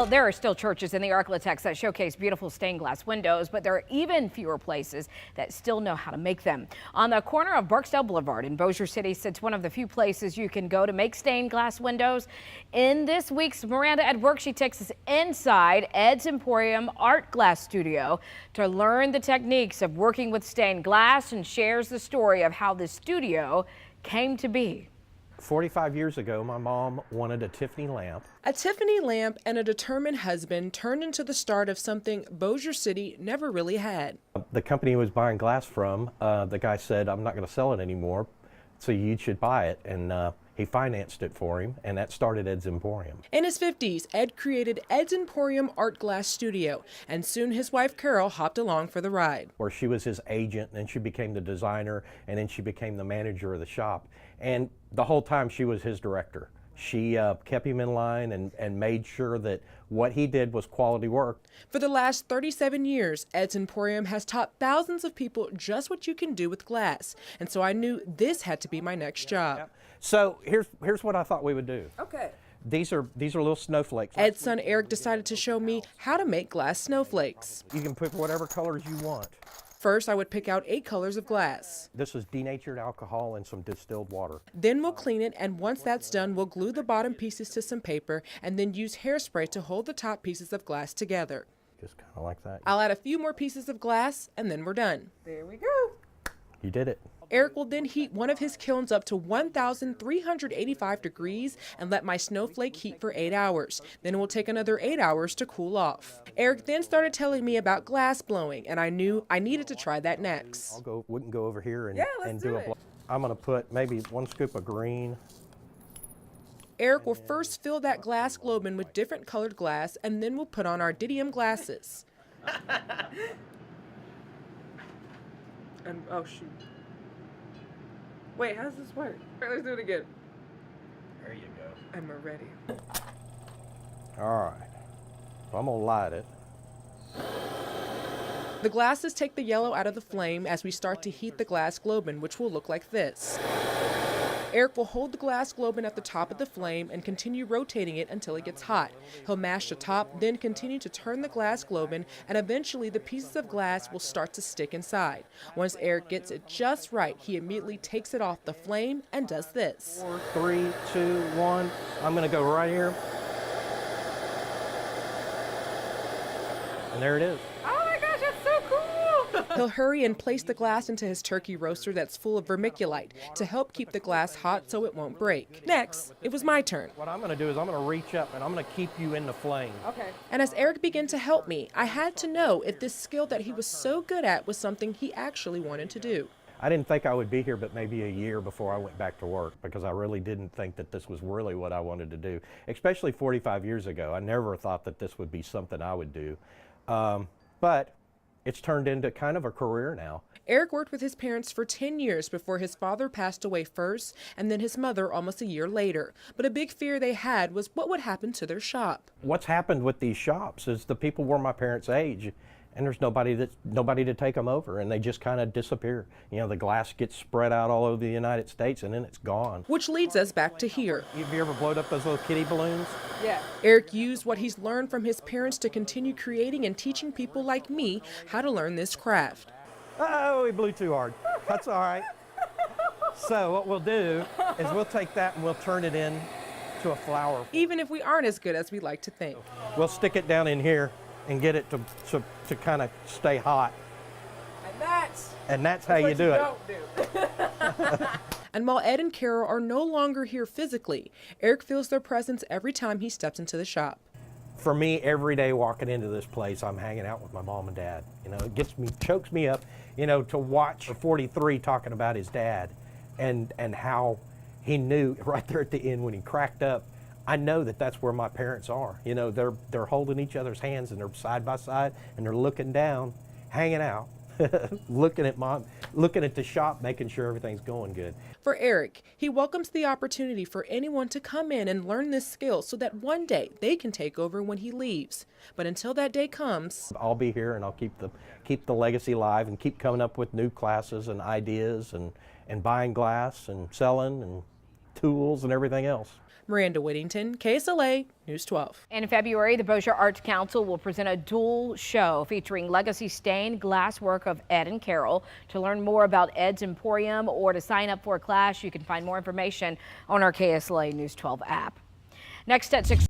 there are still churches in the Arklatex that showcase beautiful stained glass windows, but there are even fewer places that still know how to make them. On the corner of Barksdale Boulevard in Bossier City sits one of the few places you can go to make stained glass windows. In this week's Miranda at Work, she takes us inside Ed's Emporium Art Glass Studio to learn the techniques of working with stained glass and shares the story of how this studio came to be. 45 years ago, my mom wanted a Tiffany lamp. A Tiffany lamp and a determined husband turned into the start of something Bossier City never really had. The company he was buying glass from, the guy said, I'm not going to sell it anymore, so you should buy it. And he financed it for him, and that started Ed's Emporium. In his 50s, Ed created Ed's Emporium Art Glass Studio, and soon his wife Carol hopped along for the ride. Where she was his agent, and then she became the designer, and then she became the manager of the shop. And the whole time she was his director. She kept him in line and made sure that what he did was quality work. For the last 37 years, Ed's Emporium has taught thousands of people just what you can do with glass. And so I knew this had to be my next job. Yep. So here's what I thought we would do. Okay. These are little snowflakes. Ed's son Eric decided to show me how to make glass snowflakes. You can pick whatever colors you want. First, I would pick out 8 colors of glass. This is denatured alcohol and some distilled water. Then we'll clean it, and once that's done, we'll glue the bottom pieces to some paper and then use hairspray to hold the top pieces of glass together. Just kind of like that. I'll add a few more pieces of glass, and then we're done. There we go. You did it. Eric will then heat one of his kilns up to 1,385 degrees and let my snowflake heat for 8 hours. Then it will take another 8 hours to cool off. Eric then started telling me about glass blowing, and I knew I needed to try that next. We can go over here and, let's do do a it. blow. I'm going to put maybe 1 scoop of green. Eric will first fill that glass globe in with different colored glass, and then we'll put on our didium glasses. And oh shoot. Wait, how does this work? All right, let's do it again. There you go. And we're ready. All right. So I'm going to light it. The glasses take the yellow out of the flame as we start to heat the glass globe, which will look like this. Eric will hold the glass globe at the top of the flame and continue rotating it until it gets hot. He'll mash the top, then continue to turn the glass globe, and eventually the pieces of glass will start to stick inside. Once Eric gets it just right, he immediately takes it off the flame and does this. 4, 3, 2, 1. I'm going to go right here. And there it is. He'll hurry and place the glass into his turkey roaster that's full of vermiculite to help keep the glass hot so it won't break. Next, it was my turn. What I'm going to do is I'm going to reach up and I'm going to keep you in the flame. Okay. And as Eric began to help me, I had to know if this skill that he was so good at was something he actually wanted to do. I didn't think I would be here but maybe a year before I went back to work because I really didn't think that this was really what I wanted to do. Especially 45 years ago. I never thought that this would be something I would do. But it's turned into kind of a career now. Eric worked with his parents for 10 years before his father passed away first and then his mother almost a year later. But a big fear they had was what would happen to their shop. What's happened with these shops is the people were my parents' age and there's nobody to take them over and they just kind of disappear. You know, the glass gets spread out all over the United States and then it's gone. Which leads us back to here. Have you ever blown up those little kitty balloons? Yeah. Eric used what he's learned from his parents to continue creating and teaching people like me how to learn this craft. Oh, we blew too hard. That's all right. So what we'll do is we'll take that and we'll turn it into a flower. Even if we aren't as good as we like to think. We'll stick it down in here and get it to kind of stay hot. And that's how you do it. And while Ed and Carol are no longer here physically, Eric feels their presence every time he steps into the shop. For me, every day walking into this place, I'm hanging out with my mom and dad. You know, it chokes me up, you know, to watch a 43 talking about his dad and how he knew right there at the end when he cracked up. I know that that's where my parents are. You know, they're holding each other's hands and they're side by side and they're looking down, hanging out, looking at the shop, making sure everything's going good. For Eric, he welcomes the opportunity for anyone to come in and learn this skill so that one day they can take over when he leaves. But until that day comes, I'll be here and I'll keep the legacy alive and keep coming up with new classes and ideas and buying glass and selling and tools and everything else. Miranda Whittington, KSLA News 12. In February, the Bossier Arts Council will present a dual show featuring legacy stained glass work of Ed and Carol. To learn more about Ed's Emporium or to sign up for a class, you can find more information on our KSLA News 12 app. Next at 6.